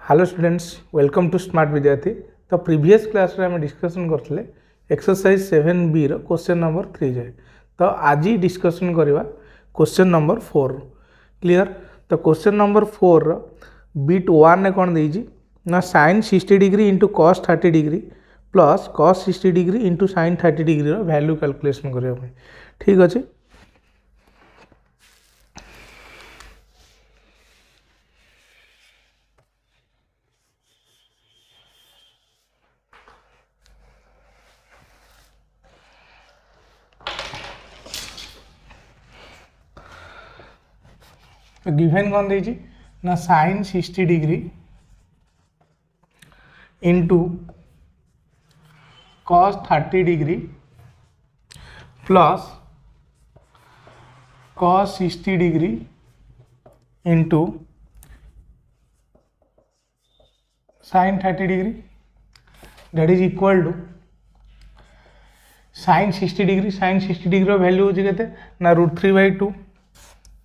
Hello students, welcome to smart Vidyarthi. तो previous class रे हम डिस्कशन करथिले एक्सरसाइज 7b रो क्वेश्चन नंबर 3 जाए। तो आज ही डिस्कशन करवा क्वेश्चन नंबर 4। क्लियर। तो क्वेश्चन नंबर 4 रो बिट 1 ने कोन देजी ना sin 60 degree into cos 30 degree plus cos 60 degree into sin 30 degree रो वैल्यू कैलकुलेशन करबा। ठीक अछि। तो गिवन कौन दीजिए ना sin 60 degree into cos 30 degree plus cos 60 degree into sin 30 degree that is equal to sin 60 degree value होची केते ना √3/2।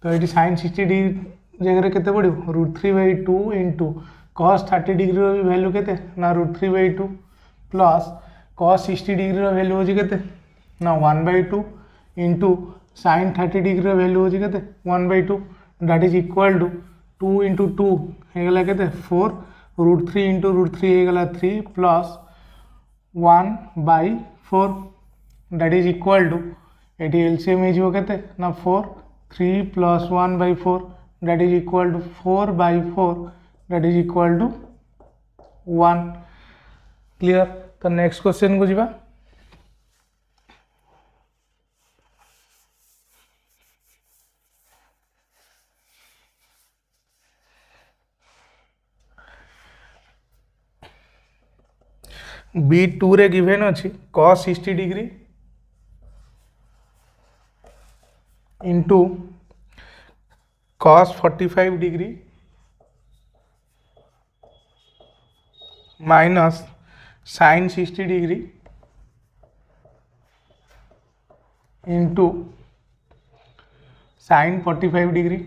तो ये sin 60 डिग्री जगह केते पड़ो √3/2 इंटू cos 30 डिग्री वैल्यू केते ना √3/2 प्लस cos 60 डिग्री वैल्यू होची केते ना 1/2 इंटू sin 30 डिग्री वैल्यू होची केते 1/2 that is equal to 2 into 2 हेगला केते 4 √3 इंटू √3 हेगला 3 plus 1/4 that is equal to एटी एलसीएम हो केते ना 4 3 plus 1/4 that is equal to 4/4 that is equal to 1। Clear. तो नेक्स्ट क्वेश्चन को जीवा। B2 रे गिवन अछि cos 60 degree into cos 45 degree minus sin 60 degree into sin 45 degree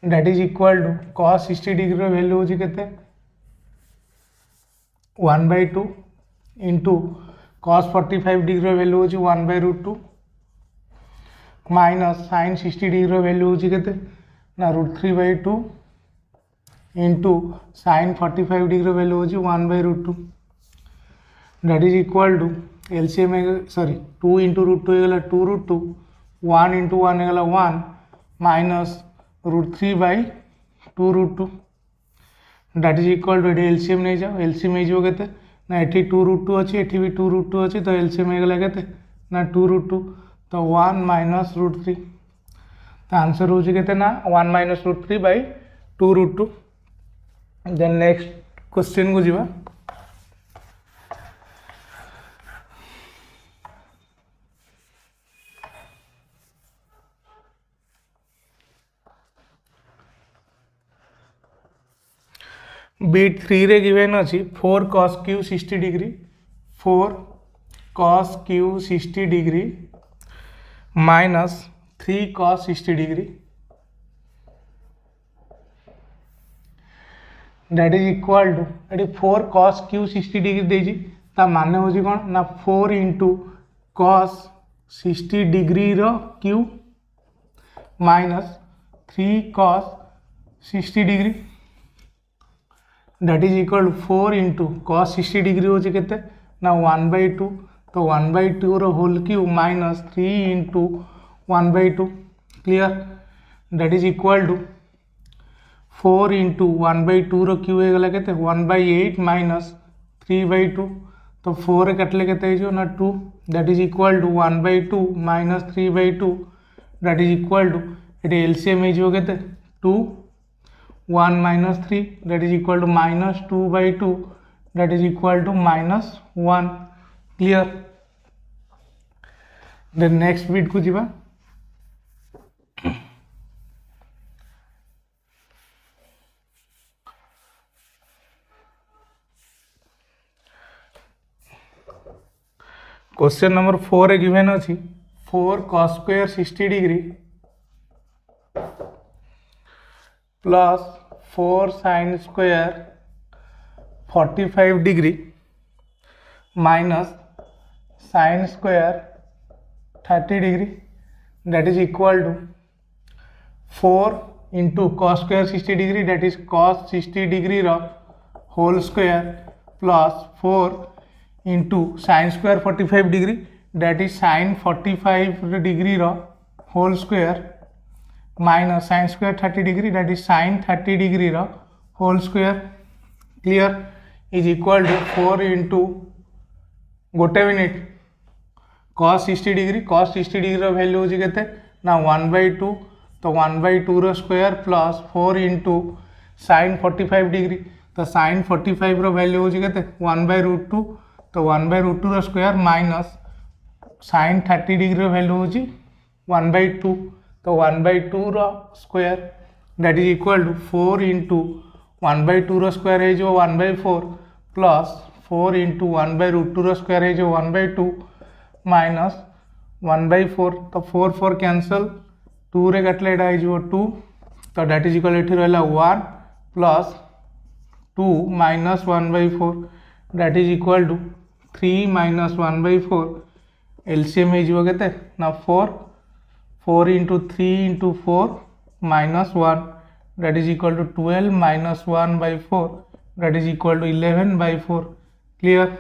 that is equal to cos 60 degree value होची केते 1/2 into cos 45 degree value होची 1/√2 minus sin 60 degree value होची केते ना √3/2 इंटू sin 45 डिग्री वैल्यू होची 1/√2 that is equal to LCM sorry 2 into √2 हेगला 2√2 1 into 1 हेगला 1 minus √3/2√2 that is equal to LCM नहीं जाओ एलसीएम हो केते ना एठी 2√2 अछि एठी भी 2√2 अछि तो एलसीएम हेगला केते ना 2√2 तो 1 माइनस √3 तो आंसर हो केते ना 1 माइनस √3/2√2। देन नेक्स्ट क्वेश्चन को जीवा। B3 रे गिवन अछि 4 cos q 60 degree 4 cos q 60 degree minus 3 cos 60 degree that is equal to ये 4 cos q 60 डिग्री देजी ता माने होजी कोन ना 4 इंटू cos 60 डिग्री रो q minus 3 cos 60 degree that is equal to 4 into cos 60 degree होची केते ना 1/2 तो 1/2 रो whole cube minus 3 into 1/2 clear that is equal to 4 into 1/2 रो क्यूब हेगला केते 1/8 माइनस 3/2 तो 4 कटले केते हो ना 2 that is equal to 1/2 minus 3/2 that is equal to एटी एलसीएम हो केते 2 1 minus 3 that is equal to minus 2/2 that is equal to minus 1। clear। then next bit को जीवा। क्वेश्चन नंबर 4 रे गिवन अछि 4 cos square 60 degree plus 4 sin square 45 degree minus sin square 30 degree that is equal to 4 into cos square 60 degree that is cos 60 degree whole square plus 4 into sin square 45 degree that is sin 45 degree whole square minus sin square 30 degree that is sin 30 degree whole square clear is equal to 4 into गोटे minute cos 60 degree value होची केते ना 1/2 तो 1/2 square plus 4 into sin 45 degree तो sin 45 value होची केते 1/2 तो 1/2 square minus sin 30 degree value होची 1/2 तो 1/2 square that is equal to 4 into 1/2 square है जो 1/4 प्लस 4 इंटू 1/2 स्क्वायर है जो 1/2 माइनस 1/4 तो 4 4 कैंसल 2 रे कटले एटा है 2 तो दैट इज इक्वल एठी रहला 1 plus 2 minus 1/4 that is equal to 3 minus 1/4 LCM है केते ना 4 4 into 3 into 4 minus 1 that is equal to 12 minus 1/4 that is equal to 11/4 clear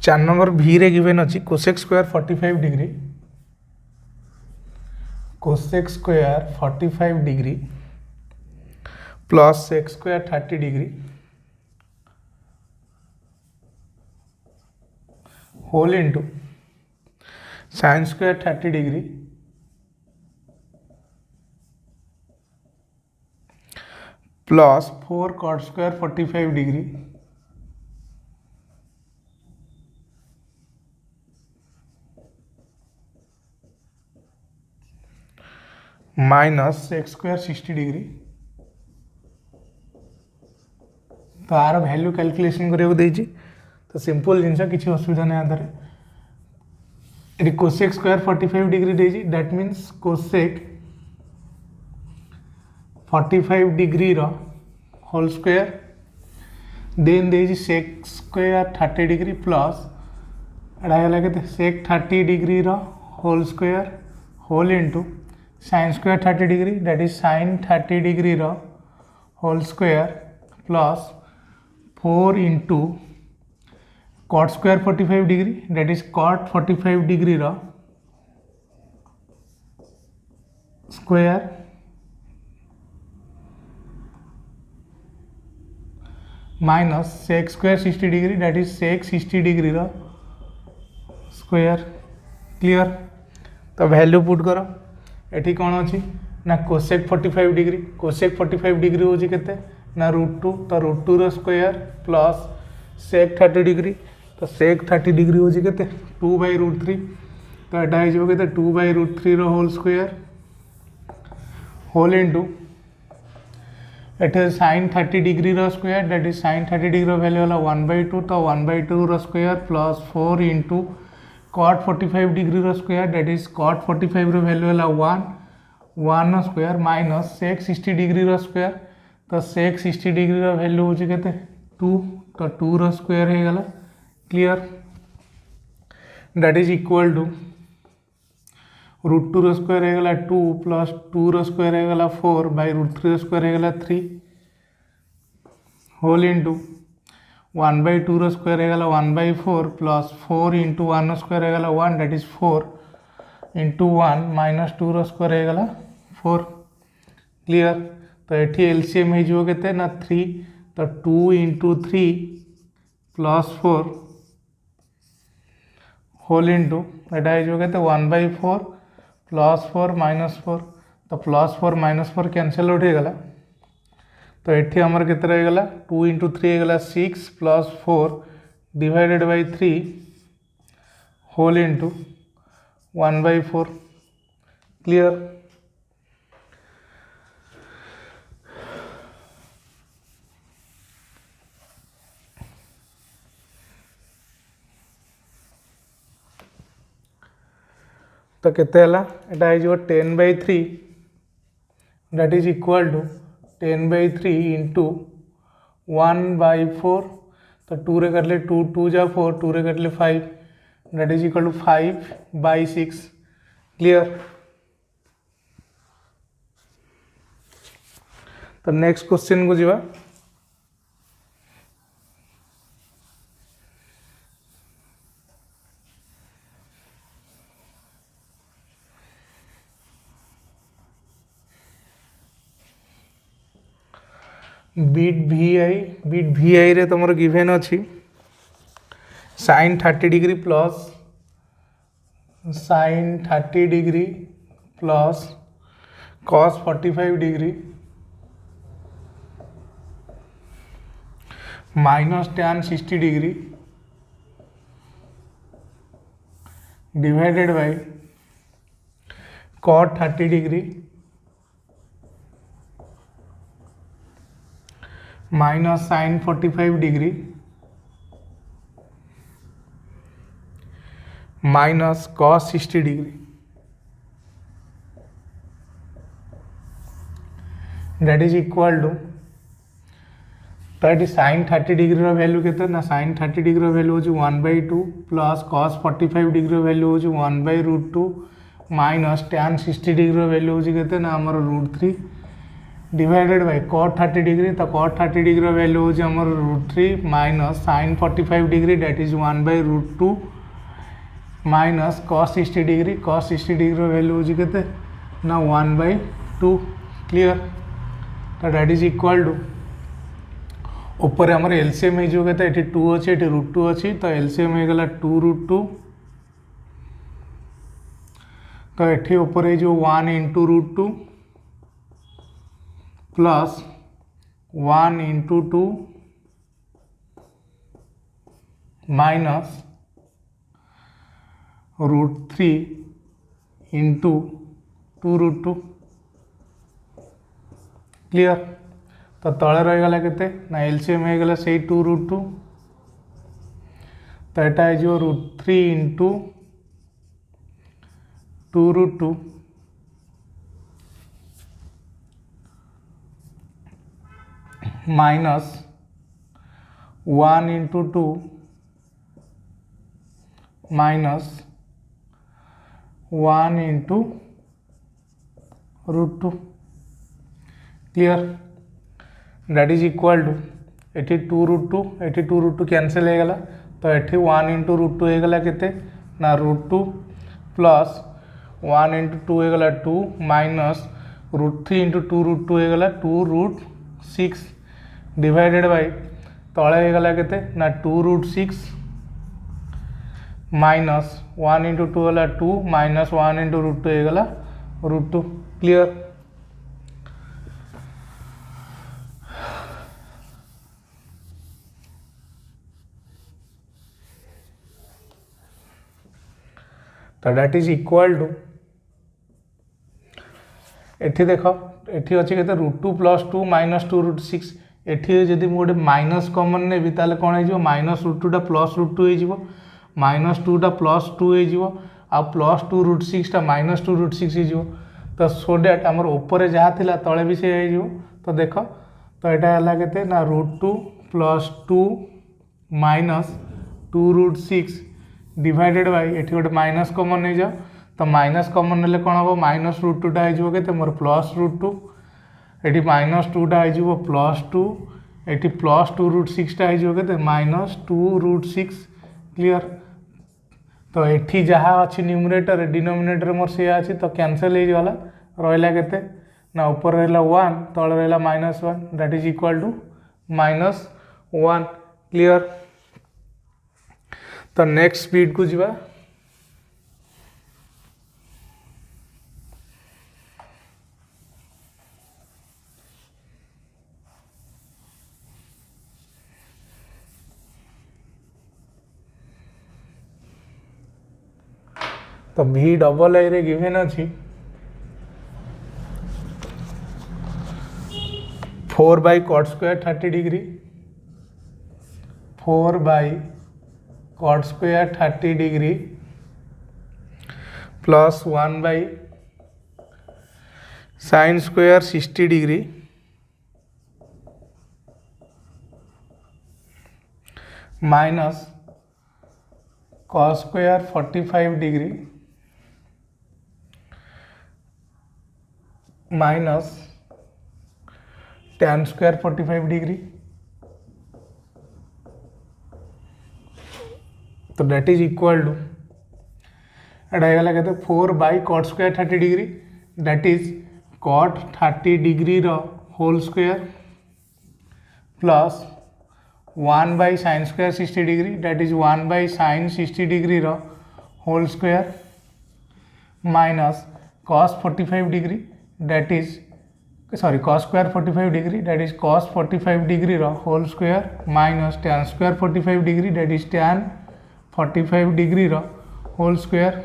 चार नंबर भी रे गिवन अच्छी cosec square 45 degree cosec square 45 degree plus sec square 30 degree whole into sine square 30 degree plus 4 cot square 45 degree minus X square 60 degree तो आर value calculation करने तो simple जिनस किसी असुविधा नहीं आधार ये कोसेक स्क्वायर 45 डिग्री देजी that means cosec 45 degree whole square then देजी सेक स्क्वायर 30 डिग्री प्लस एटा के sec 30 degree whole square whole into sine square 30 degree that is sine 30 degree whole square plus 4 into cot square 45 degree that is cot 45 degree square minus sec square 60 degree that is sec 60 degree square clear तो value put करो एठी कौन अच्छी ना cosec 45 degree cosec 45 degree हूँ केते ना √2 तो √2 स्क्वायर प्लस सेक 30 डिग्री तो सेक 30 डिग्री हूँ केते 2/√3 तो यहाँ हो के 2/√3 होल स्क्वायर होल इंटू एटे sine 30 degree square that is sine 30 degree value है 1/2 तो 1/2 square plus 4 into cot 45 degree रो स्क्वायर दैट इज cot 45 रो वैल्यू है 1 स्क्वायर माइनस sec 60 डिग्री रो स्क्वायर तो sec 60 डिग्री रो वैल्यू हो केते 2 तो 2 रो स्क्वायर हे गला clear that is equal to √2 रो स्क्वायर हे गला 2 प्लस 2 रो स्क्वायर हे गला 4 बाय √3 रो स्क्वायर हे गला 3 होल इनटू 1/2 रो स्क्वायर है 1/4 प्लस 4 इंटू 1 स्क्वायर है 1 दैट इज 4 इंटू 1 माइनस 2 रो स्क्वायर है 4 क्लियर तो ये एलसीएम होते ना 3 तो 2 इंटू 3 प्लस 4 होल इंटू एटा होते 1/4 प्लस 4 माइनस 4 तो प्लस 4 माइनस 4 कैनसल आउट होगा तो ये आमर के 2 इंटू 3 है 6 plus 4 divided by 3 whole into 1/4 clear तो केते हला एटा हो 10/3 that is equal to 10/3 into 1/4 तो 2 रे कटले 2 2 जा 4 2 रे कटले 5 that is equal to 5/6 clear तो नेक्स्ट क्वेश्चन को जीवा बीट VI रे तुम गिवेन अच्छी sin 30 degree plus sin 30 degree plus cos 45 degree minus tan 60 degree divided by cot 30 degree minus sin 45 degree minus cos 60 degree that is equal to तो ये sin 30 degree रो value केते ना sin 30 degree रो value हो 1/2 plus cos 45 degree रो value हो 1/√2 minus tan 60 degree रो वैल्यू हो केते ना हमर √3 डिवाइडेड बाय cot 30 डिग्री तो cot 30 डिग्री वैल्यू हो √3 minus sin 45 degree that is 1/√2 minus cos 60 degree value हो केते ना 1/2 क्लियर तो दैट इज इक्वल टू ऊपर हमर एलसीएम हो केते एठी 2 अछि एठी √2 अछि तो एलसीएम हो गेला 2√2 तो एठी ऊपर जो 1 into √2 plus 1 into 2 minus √3 into 2√2 clear तो तले रहीगला केते ना एलसीएम हो गला से 2√2 तो यहाँ जो √3 into 2√2 minus 1 into 2 minus 1 into √2 clear that is equal to एटी 2√2 एटी 2√2 कैंसिल हो गला तो एटी 1 इंटू √2 हो गला केते ना √2 प्लस 1 इंटू 2 हो गला 2 माइनस √3 इंटू 2√2 हो गला 2√6 डिवाइडेड बाय तले हो गला केते ना 2√6 माइनस 1 इंटू 2 गला 2 माइनस 1 इंटू √2 हो गला √2 क्लियर तो दैट इज इक्वल टू एठी देखो एठी अच्छे के √2 प्लस 2 माइनस 2√6 एठी जदि गोटे माइनस कमन नेबी ताले कौन हो माइनस √2 टा प्लस √2 हो -2टा +2 हो +2 √6 -2 √6 हो तो सो डैट आमर ऊपर जहाँ थिला तले भी से हो तो देख तो यहाँ है के ना √2 + 2 -2 √6 डिवाइडेड बाय ये गोटे माइनस कमन नहीं जाओ तो माइनस कमन ने कौन हम -√2टा हो मोर +√2 ये -2टा हो +2 ये +2 √6टा हो -2 √6 क्लियर तो ये जहाँ अच्छी न्यूमरेटर डिनोमिनेटर मोर से अच्छी तो कैंसल होगा रहा के ना ऊपर रहा 1 तले रहा -1 that is equal to -1 clear तो नेक्स्ट स्पीड को जीवा तो v डबल आई रे गिवन अच्छी 4 by cot square 30 degree 4 by cot square 30 degree plus 1 by sine square 60 degree minus cos square 45 degree minus tan square 45 degree तो that is equal to एटा कहते 4 by cot square 30 degree that is cot 30 degree रो whole square plus 1 by sine square 60 degree that is 1 by sine 60 degree रो whole square minus cos 45 degree that is sorry cos square 45 degree that is cos 45 degree रो whole square minus tan square 45 degree that is tan 45 degree रो whole square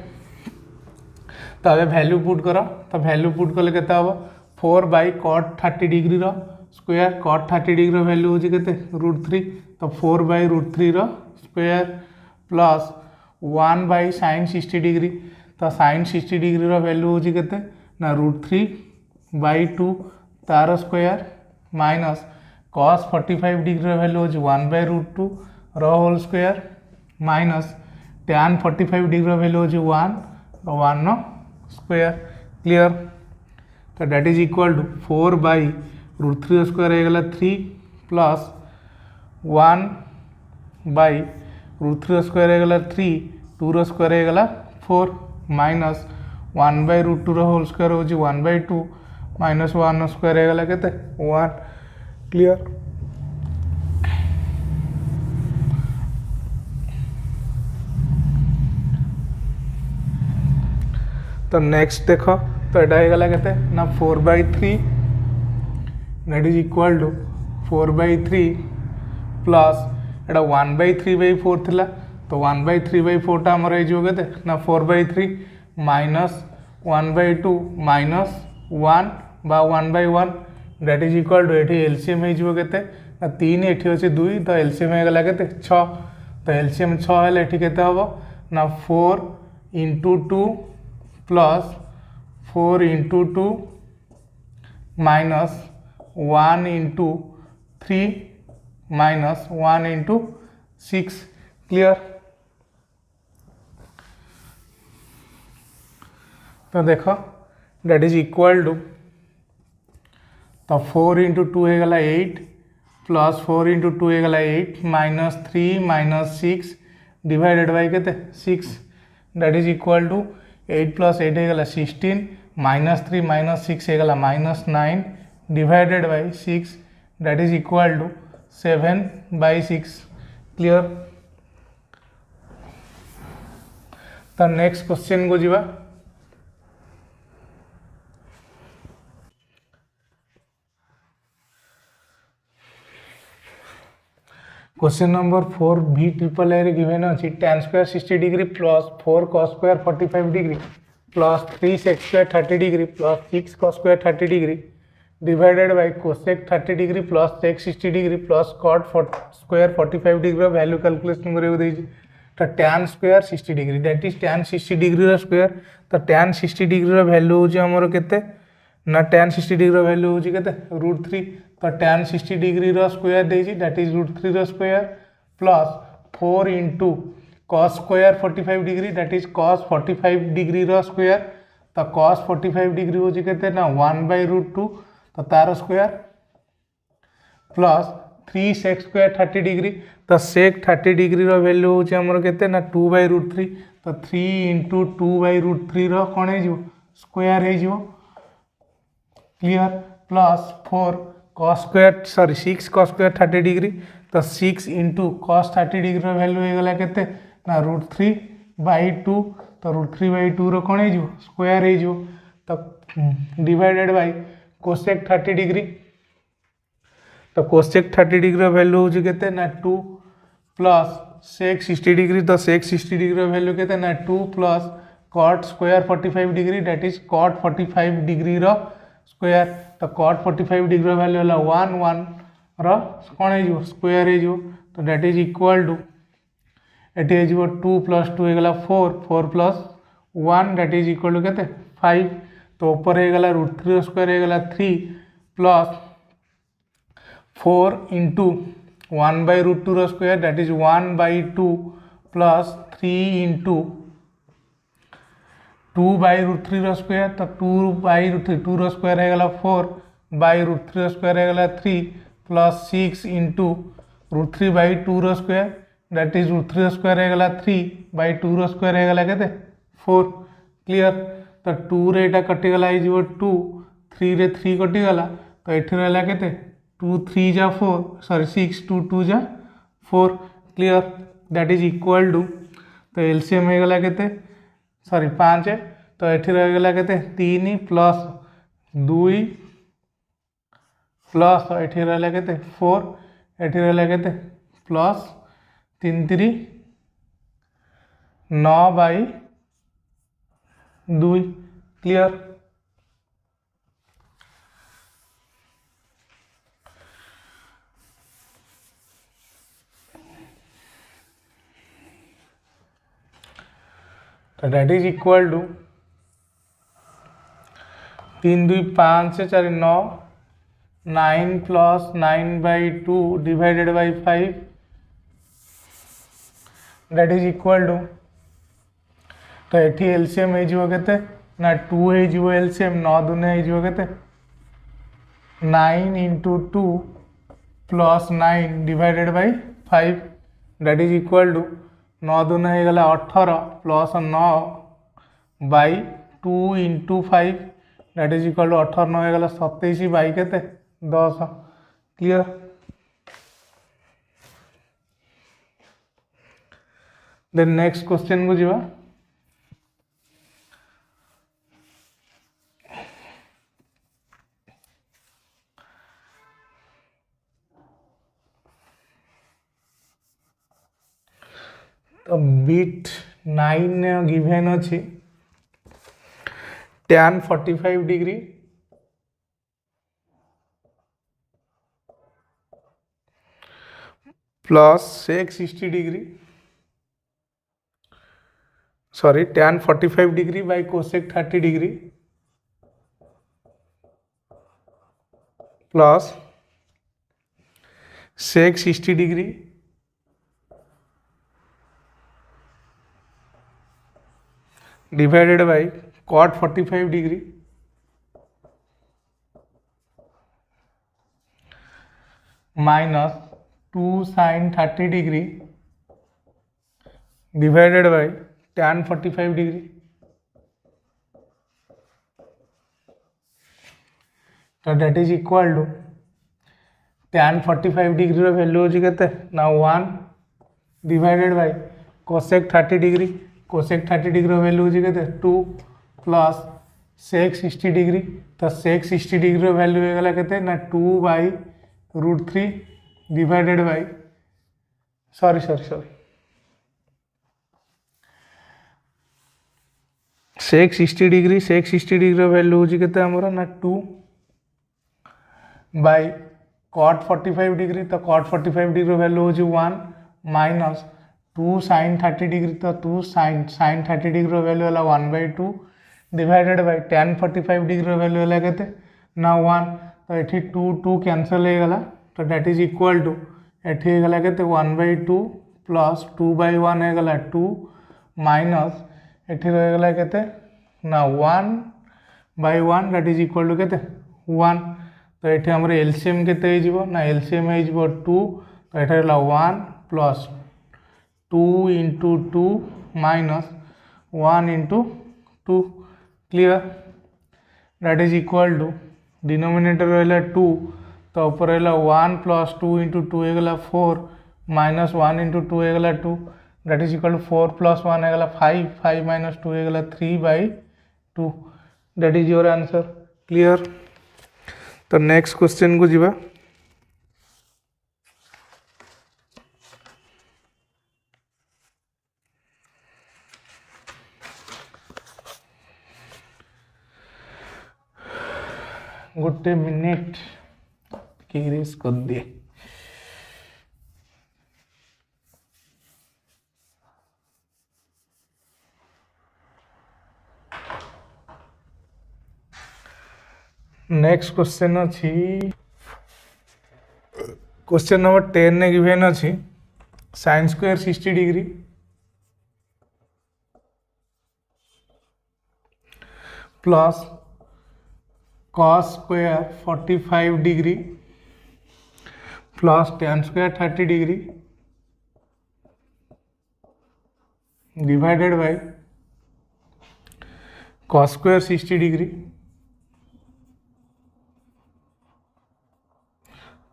तो अब value put कर तो value put कले केते हम 4 by cot 30 degree रो स्क्वायर कॉट 30 डिग्री रो वैल्यू होची केते √3 तो 4 बाई √3 रो square plus 1 by sine 60 degree तो साइन 60 डिग्री रो वैल्यू होची केते ना √3 बाई 2 तार स्क्वायर माइनस कॉस 45 डिग्री रो वैल्यू होची 1 बाई √2 रो whole square minus tan 45 degree value होची 1 नो स्क्वायर क्लियर तो that is equal to 4 by √3 square हो गला 3 प्लस 1 बाई √3 स्क्वायर हो गला 3 2 रो स्क्वायर हो गला 4 माइनस 1 बाई √2 रो होल स्क्वायर होची 1 बाई 2 माइनस 1 स्क्वायर हो गला केते 1 क्लियर तो नेक्स्ट देख तो यहाँ होगा के ना 4/3 that is equal to 4/3 plus एटा 1/3/4 थिला तो 1/3/4 टा हमर हो के ना 4/3 माइनस 1/2 माइनस 1 बा 1/1 दैट इज इक्वल टू ये एलसीएम हो के ना 3 ये अच्छे 2 तो एलसीएम होगा के 6 तो एलसीएम 6 है ये के हम ना 4 × 2 प्लस 4 × 2 माइनस 1 × 3 माइनस 1 × 6 क्लियर तो देख दैट इज इक्वल टू तो 4 × 2 हो गला 8 प्लस 4 × 2 हो गला 8 माइनस 3 माइनस 6 डिवाइडेड बाय के 6 that is equal to 8 plus 8 हो गला 16 माइनस 3 माइनस 6 हो गला minus 9 divided by 6 that is equal to 7/6 clear तो नेक्स्ट क्वेश्चन को जीवा question number 4 v triple A given अच्छी tan square 60 degree plus 4 cos square 45 degree plus 3 sec square 30 degree plus 6 cos square 30 degree divided by cosec 30 degree plus sec 60 degree plus cot square 45 degree value calculation करेंगे तो tan square 60 degree that is tan 60 degree square तो tan 60 degree value होची हमर केते ना tan 60 degree value होची केते √3 तो tan 60 डिग्री स्क्वायर देजी that is √3 square plus 4 into cos square 45 degree that is cos 45 degree square तो cos 45 डिग्री होची केते ना 1/√2 तो तार square plus 3 sec square 30 degree तो sec 30 डिग्री वैल्यू होची हमर केते ना 2/√3 तो 3 इंटू 2/√3 कौन है स्क्वायर है clear plus 4 cos square sorry 6 cos square 30 degree तो 6 इंटू cos 30 डिग्री वैल्यू हो गला केते ना √3/2 तो √3/2 कौन है स्क्वायर है तो डिवाइडेड बाय cosec 30 डिग्री तो cosec 30 डिग्री वैल्यू होची केते ना 2 प्लस sec 60 डिग्री तो sec 60 डिग्री वैल्यू केते ना 2 plus cot square 45 degree that is cot 45 degree square तो cot 45 डिग्री वैल्यू होला 1 1 कौन है स्क्वायर है तो दैट इज इक्वल टू एटी है 2 प्लस 2 हो गला 4 4 plus 1 that is equal to केते 5 तो ऊपर हो गला √3 स्क्वायर हो गला 3 plus 4 into 1/√2 square that is 1/2 plus 3 into 2/√3 square तो 2/√3 स्क्वायर हो गला 4/√3 स्क्वायर हो गला 3 plus 6 into √3/2 square that is √3 square हो गला 3/2 स्क्वायर हो गला केते 4 क्लियर तो 2 रे एटा कटि गला है 2 3 रे 3 कटि गला तो एठी रहला केते 2 3 जा 4 सॉरी 6 2 2 जा 4 clear that is equal to तो एलसीएम हो गला केते सॉरी 5 तो एठी रह गला केते 3 प्लस 2 प्लस एठी रहला केते 4 एठी रहला केते प्लस 3 3 9/2 क्लियर तो that is equal to 3 2 5 4 9 9 plus 9/2 divided by 5 that is equal to तो एठी एलसीएम हो केते ना 2 हो एलसीएम 9 दुने हो केते 9 into 2 plus 9 divided by 5 that is equal to 9 दुने हो गला 18 plus 9 by 2 into 5 that is equal to 18 9 हो गला 27 बाय केते 10 क्लियर देन नेक्स्ट क्वेश्चन को जीवा तो बिट 9 गिवेन अच्छी tan 45 degree plus sec 60 degree sorry tan 45 degree by cosec 30 degree plus sec 60 degree divided by cot 45 degree minus 2 sin 30 degree divided by tan 45 degree तो that is equal to tan 45 degree value हो केते ना 1 divided by cosec 30 degree cosec 30 degree value हो केते 2 plus sec 60 degree तो sec 60 degree value हो गला केते ना 2/√3 divided by sorry sec 60 degree value हो केते हमरो ना 2 बाय cot 45 डिग्री तो cot 45 डिग्री वैल्यू हो 1 माइनस 2 sin 30 डिग्री तो 2 sin 30 डिग्री वैल्यू है 1/2 divided by tan 45 degree value है के ना 1 तो ये 2 2 कैंसल हो गला तो दैट इज इक्वल टू ये गला के 1/2 प्लस 2/1 हो गला 2 माइनस ये रहीगला के ना 1/1 दैट इज इक्वल टू के 1 तो ये आम एलसीएम के ना एलसीएम हो 2 तो ये 1 plus 2 into 2 minus 1 into 2 clear that is equal to denominator रहा 2 तो ऊपर रहा 1 प्लस 2 इंटू 2 होगा 4 माइनस 1 इंटू 2 होगा 2 that is equal to 4 plus 1 होगा 5 5 माइनस 2 होगा 3/2 that is your answer clear. तो नेक्स्ट क्वेश्चन को जीवा गोटे मिनिट इरेज कर दिए नेक्स्ट क्वेश्चन अच्छी क्वेश्चन नंबर 10 ने गिवन अच्छी sin square 60 degree plus cos square 45 degree plus tan square 30 degree divided by cos square 60 degree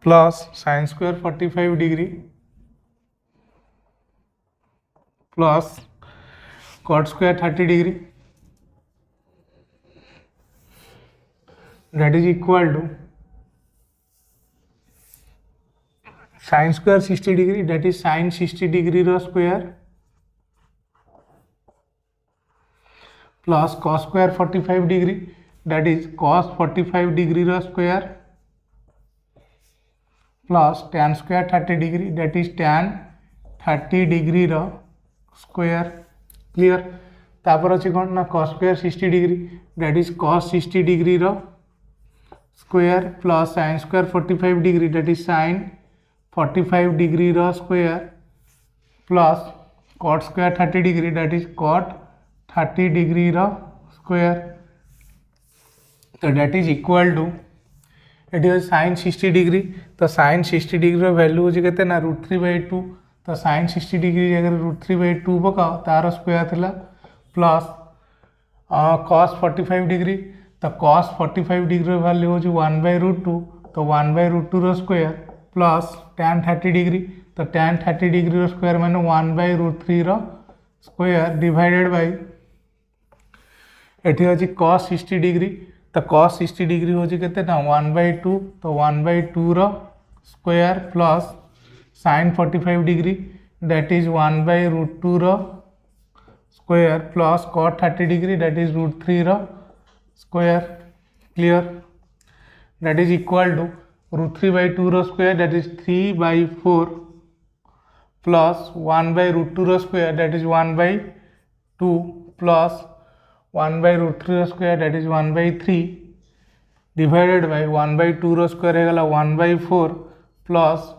plus sin square 45 degree plus cot square 30 degree that is equal to sin square 60 degree that is sin 60 degree रो square plus cos square 45 degree that is cos 45 degree रो square plus tan square 30 degree that is tan 30 degree रो square clear तापर अछि कोन ना cos square 60 degree that is cos 60 degree रो square plus sin square 45 degree that is sin 45 degree रो square plus cot square 30 degree that is cot 30 degree रो square तो that is equal to ये sin 60 degree तो sin 60 degree रो value हो केते ना √3/2 तो sin 60 डिग्री जगह √3/2 पकाओ तार स्क्वायर थिला प्लस cos 45 डिग्री तो cos 45 डिग्री वैल्यू हो 1/√2 तो 1/√2 रो स्क्वायर प्लस tan 30 डिग्री तो tan 30 डिग्री रो स्क्वायर माने 1/√3 रो स्क्वायर डिवाइडेड बाय एठी अछि cos 60 डिग्री तो cos 60 डिग्री हो केते ना 1/2 तो 1/2 रो square plus sin 45 degree that is 1/√2 रो square plus cot 30 degree that is √3 रो square clear that is equal to √3/2 रो स्क्वायर दैट इज 3/4 प्लस 1/√2 रो स्क्वायर दैट इज 1/2 प्लस 1/√3 रो square that is 1/3 divided by 1/2 रो square है 1/4 plus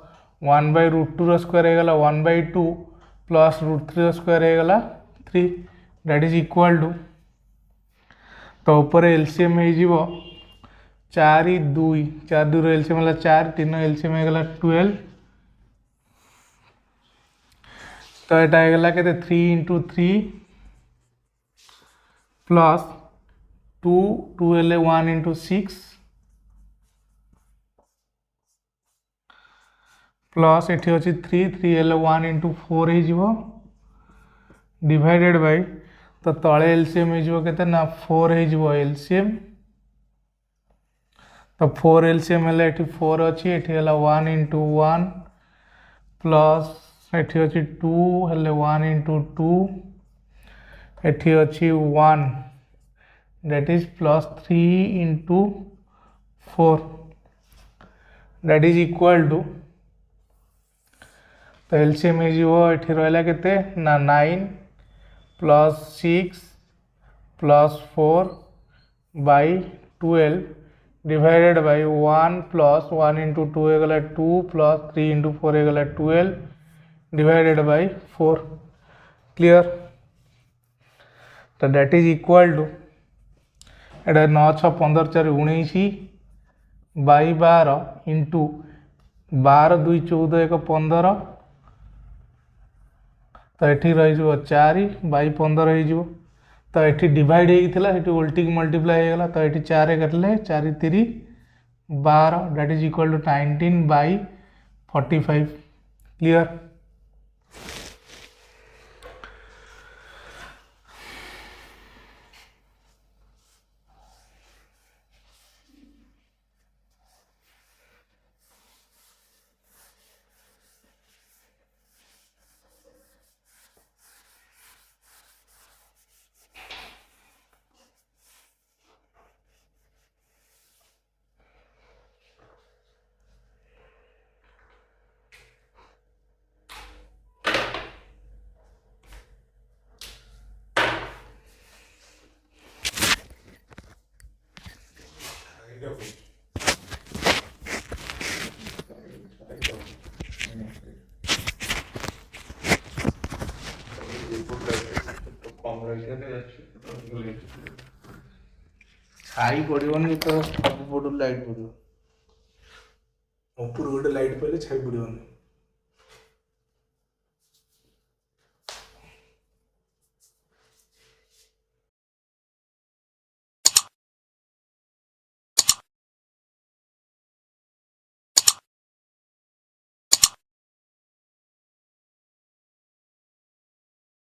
1/√2 रो square है 1/2 plus √3 रो स्क्वायर है 3 दैट इज इक्वल टू तो ऊपर एलसीएम हो 4 2 4 2 एलसीएम है 4 3 एलसीएम है 12 तो यहाँ है 3 इंटू 3 प्लस 2 2 है 1 इंटू 6 प्लस ये अच्छी 3 3 है 1 इंटू 4 हो डिवाइडेड बाय तो तले एलसीएम हो ना 4 हो एलसीएम तो 4 एलसीएम है 4 अच्छी ये 1 इंटू 1 प्लस ये अच्छी 2 है 1 इंटू 2 ये अच्छी 1 that is plus 3 into 4 that is equal to तो एलसीएम ये रहा केते ना 9 plus 6 plus 4 by 12 divided by 1 plus 1 into 2 होगा 2 प्लस 3 इंटू 4 होगा 12 डिवाइडेड बाई 4 क्लियर। तो दैट इज इक्वल टू एटा 9 6 15 4 19 बाई 12 इंटू 12 2 14 1 15 तो ये रही 4 बाई 15 हो तो ये डिवाइड होता है उल्टी मल्टीप्लाई होगा तो ये 4 काटिले 4 3 12 that is equal to 19 by 45 clear. छाई पड़ोनी तो सब पटू लाइट पड़ो ऊपर गोटे लाइट पड़े छाई पड़ोनी।